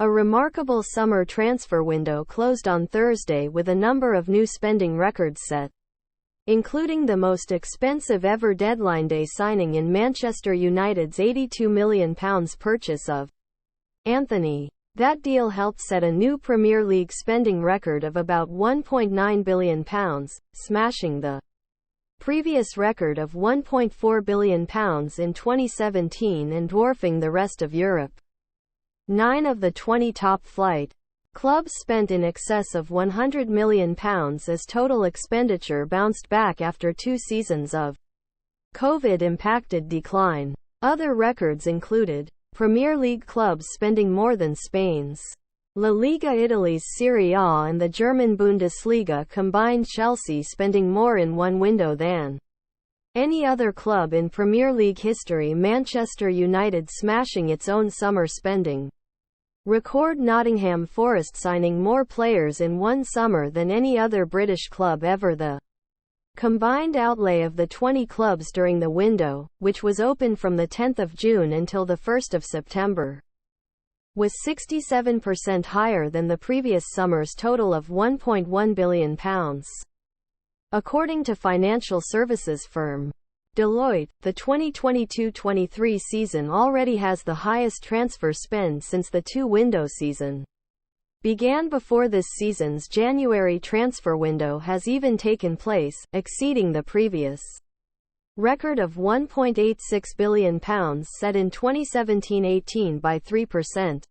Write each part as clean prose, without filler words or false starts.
A remarkable summer transfer window closed on Thursday with a number of new spending records set, including the most expensive ever deadline day signing in Manchester United's £82 million purchase of Anthony. That deal helped set a new Premier League spending record of about £1.9 billion, smashing the previous record of £1.4 billion in 2017 and dwarfing the rest of Europe. 9 of the 20 top-flight clubs spent in excess of £100 million as total expenditure bounced back after 2 seasons of COVID-impacted decline. Other records included Premier League clubs spending more than Spain's La Liga, Italy's Serie A and the German Bundesliga combined, Chelsea spending more in one window than any other club in Premier League history, Manchester United smashing its own summer spending record, Nottingham Forest signing more players in one summer than any other British club ever. The combined outlay of the 20 clubs during the window, which was open from the 10th of June until the 1st of September, was 67% higher than the previous summer's total of £1.1 billion. According to financial services firm Deloitte, the 2022-23 season already has the highest transfer spend since the two-window season began. Before this season's January transfer window has even taken place, exceeding the previous record of £1.86 billion set in 2017-18 by 3%.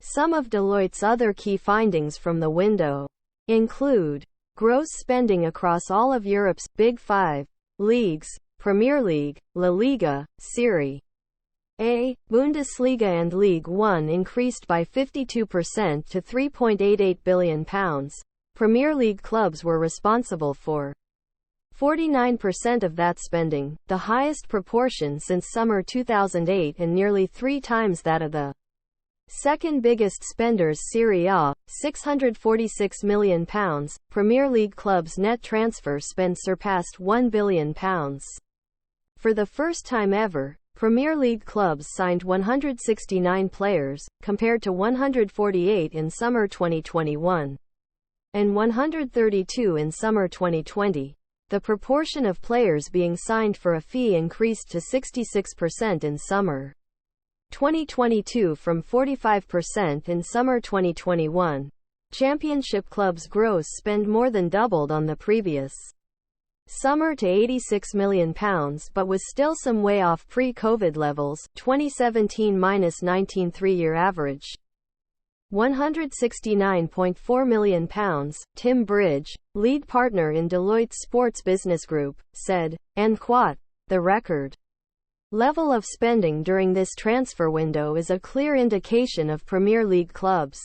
Some of Deloitte's other key findings from the window include gross spending across all of Europe's Big Five leagues, Premier League, La Liga, Serie A, Bundesliga and League One increased by 52% to £3.88 billion. Premier League clubs were responsible for 49% of that spending, the highest proportion since summer 2008 and nearly 3 times that of the second biggest spenders, Serie A, £646 million. Premier League clubs' net transfer spend surpassed £1 billion. For the first time ever, Premier League clubs signed 169 players, compared to 148 in summer 2021 and 132 in summer 2020. The proportion of players being signed for a fee increased to 66% in summer 2022 from 45% in summer 2021. Championship clubs' gross spend more than doubled on the previous summer to £86 million, but was still some way off pre-COVID levels, 2017-19 3-year average £169.4 million. Tim Bridge, lead partner in Deloitte's Sports Business Group, said, "And quote, the record level of spending during this transfer window is a clear indication of Premier League clubs'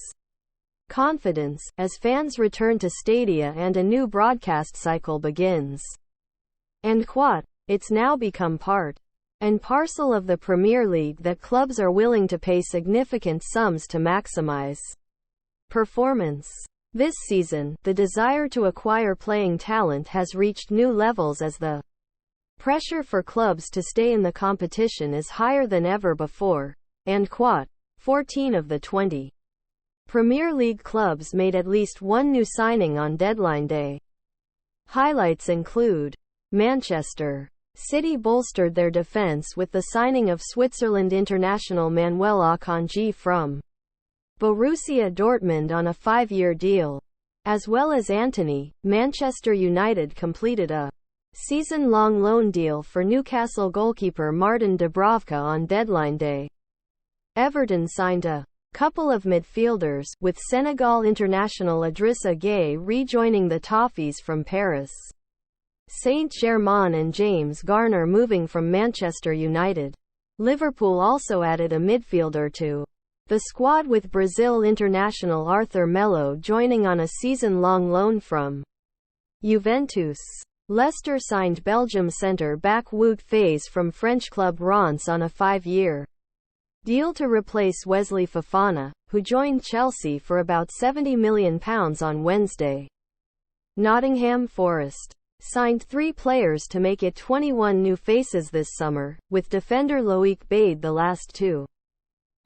confidence, as fans return to stadia and a new broadcast cycle begins. And quote, it's now become part and parcel of the Premier League that clubs are willing to pay significant sums to maximize performance. This season, the desire to acquire playing talent has reached new levels as the pressure for clubs to stay in the competition is higher than ever before." And quote, 14 of the 20 Premier League clubs made at least one new signing on deadline day. Highlights include Manchester City bolstered their defense with the signing of Switzerland international Manuel Akanji from Borussia Dortmund on a 5-year deal. As well as Anthony, Manchester United completed a season-long loan deal for Newcastle goalkeeper Martin Dubravka on deadline day. Everton signed a couple of midfielders, with Senegal international Idrissa Gueye rejoining the Toffees from Paris Saint-Germain and James Garner moving from Manchester United. Liverpool also added a midfielder to the squad, with Brazil international Arthur Melo joining on a season-long loan from Juventus. Leicester signed Belgium centre-back Wout Faes from French club Reims on a 5-year deal to replace Wesley Fofana, who joined Chelsea for about £70 million on Wednesday. Nottingham Forest signed 3 players to make it 21 new faces this summer, with defender Loic Bade the last to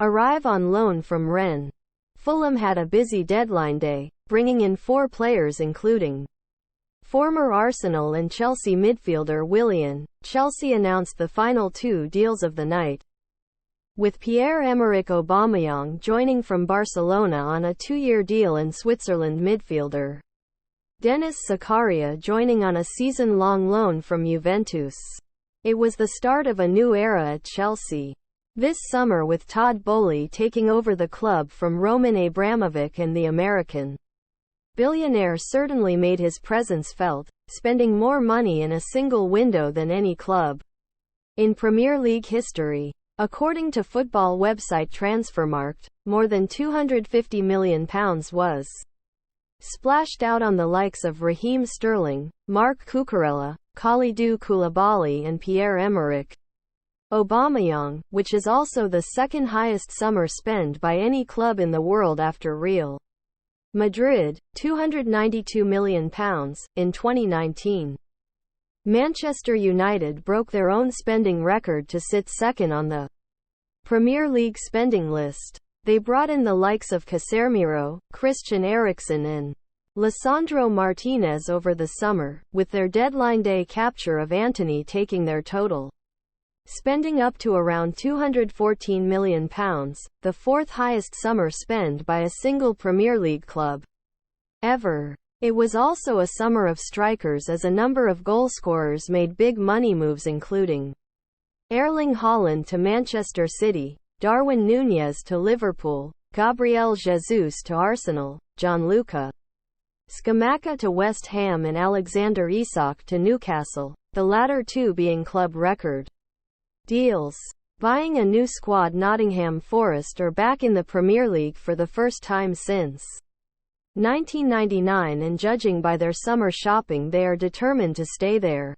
arrive on loan from Rennes. Fulham had a busy deadline day, bringing in 4 players including former Arsenal and Chelsea midfielder Willian. Chelsea announced the final 2 deals of the night, with Pierre-Emerick Aubameyang joining from Barcelona on a 2-year deal and Switzerland midfielder Denis Zakaria joining on a season-long loan from Juventus. It was the start of a new era at Chelsea this summer, with Todd Boehly taking over the club from Roman Abramovich, and the American billionaire certainly made his presence felt, spending more money in a single window than any club in Premier League history. According to football website Transfermarkt, more than £250 million was splashed out on the likes of Raheem Sterling, Marc Cucurella, Kalidou Koulibaly and Pierre-Emerick Aubameyang, which is also the second highest summer spend by any club in the world after Real Madrid, £292 million, in 2019. Manchester United broke their own spending record to sit second on the Premier League spending list. They brought in the likes of Casemiro, Christian Eriksen and Lisandro Martinez over the summer, with their deadline day capture of Antony taking their total spending up to around £214 million, the 4th highest summer spend by a single Premier League club ever. It was also a summer of strikers, as a number of goalscorers made big money moves, including Erling Haaland to Manchester City, Darwin Núñez to Liverpool, Gabriel Jesus to Arsenal, Gianluca Scamacca to West Ham and Alexander Isak to Newcastle, the latter 2 being club record deals. Buying a new squad. Nottingham Forest are back in the Premier League for the first time since 1999, and judging by their summer shopping, they are determined to stay there.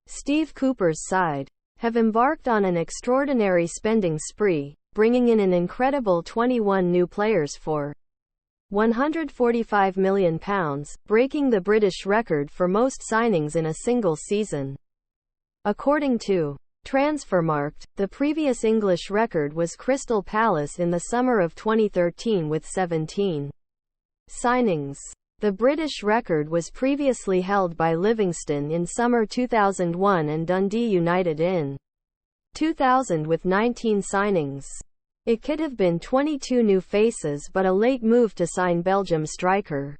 Steve Cooper's side have embarked on an extraordinary spending spree, bringing in an incredible 21 new players for £145 million, breaking the British record for most signings in a single season. According to Transfermarkt, the previous English record was Crystal Palace in the summer of 2013 with 17 signings. The British record was previously held by Livingston in summer 2001 and Dundee United in 2000 with 19 signings. It could have been 22 new faces, but a late move to sign Belgium striker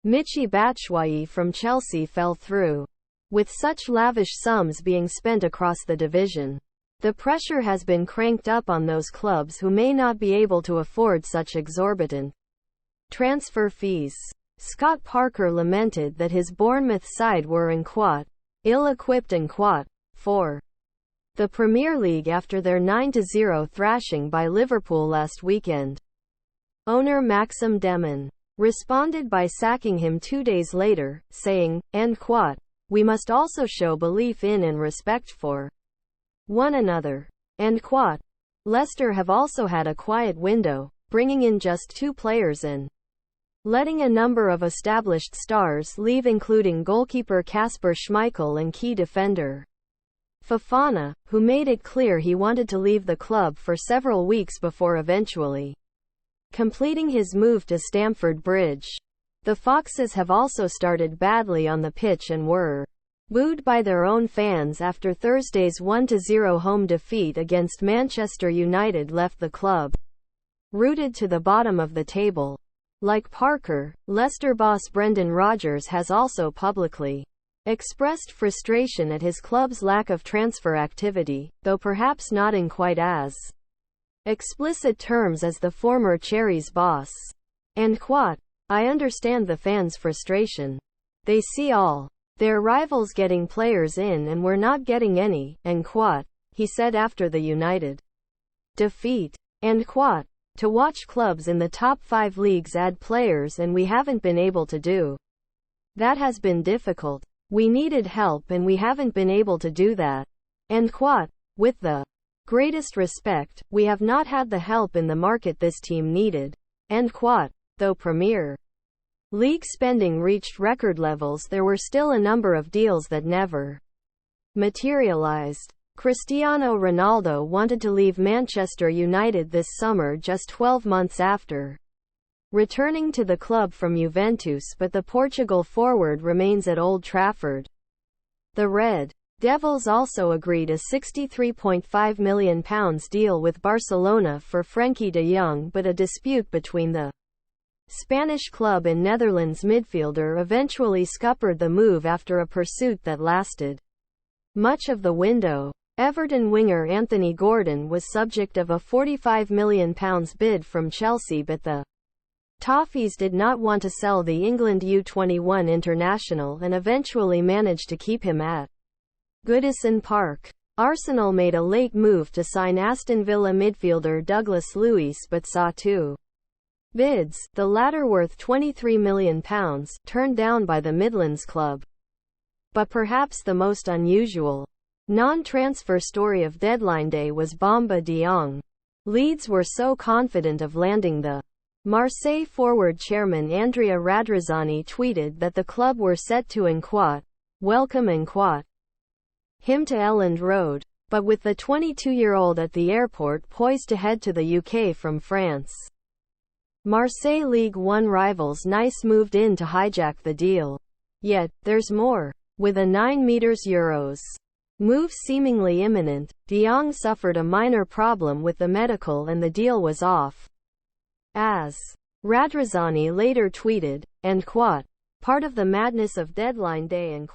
Michy Batshuayi from Chelsea fell through. With such lavish sums being spent across the division, the pressure has been cranked up on those clubs who may not be able to afford such exorbitant transfer fees. Scott Parker lamented that his Bournemouth side were ill-equipped and for the Premier League after their 9-0 thrashing by Liverpool last weekend. Owner Maxim Demon responded by sacking him 2 days later, saying, "We must also show belief in and respect for one another." Leicester have also had a quiet window, bringing in just 2 players and letting a number of established stars leave, including goalkeeper Kasper Schmeichel and key defender Fofana, who made it clear he wanted to leave the club for several weeks before eventually completing his move to Stamford Bridge. The Foxes have also started badly on the pitch and were booed by their own fans after Thursday's 1-0 home defeat against Manchester United left the club rooted to the bottom of the table. Like Parker, Leicester boss Brendan Rodgers has also publicly expressed frustration at his club's lack of transfer activity, though perhaps not in quite as explicit terms as the former Cherries boss. "I understand the fans' frustration. They see all their rivals getting players in and we're not getting any," he said after the United defeat. "To watch clubs in the top 5 leagues add players and we haven't been able to do that has been difficult. We needed help and we haven't been able to do that." With the greatest respect, we have not had the help in the market this team needed. Though Premier League spending reached record levels, there were still a number of deals that never materialized. Cristiano Ronaldo wanted to leave Manchester United this summer just 12 months after returning to the club from Juventus, but the Portugal forward remains at Old Trafford. The Red Devils also agreed a £63.5 million deal with Barcelona for Frenkie de Jong, but a dispute between the Spanish club and Netherlands midfielder eventually scuppered the move after a pursuit that lasted much of the window. Everton winger Anthony Gordon was subject of a £45 million bid from Chelsea, but the Toffees did not want to sell the England U21 international and eventually managed to keep him at Goodison Park. Arsenal made a late move to sign Aston Villa midfielder Douglas Luiz but saw two bids, the latter worth £23 million, turned down by the Midlands club. But perhaps the most unusual non-transfer story of deadline day was Bamba de Jong. Leeds were so confident of landing the Marseille forward. Chairman Andrea Radrizzani tweeted that the club were set to welcome him to Elland Road, but with the 22-year-old at the airport poised to head to the UK from France. Marseille League One rivals Nice moved in to hijack the deal. Yet, there's more. With a €9 move seemingly imminent, de Jong suffered a minor problem with the medical and the deal was off. As Radrizzani later tweeted, part of the madness of deadline day and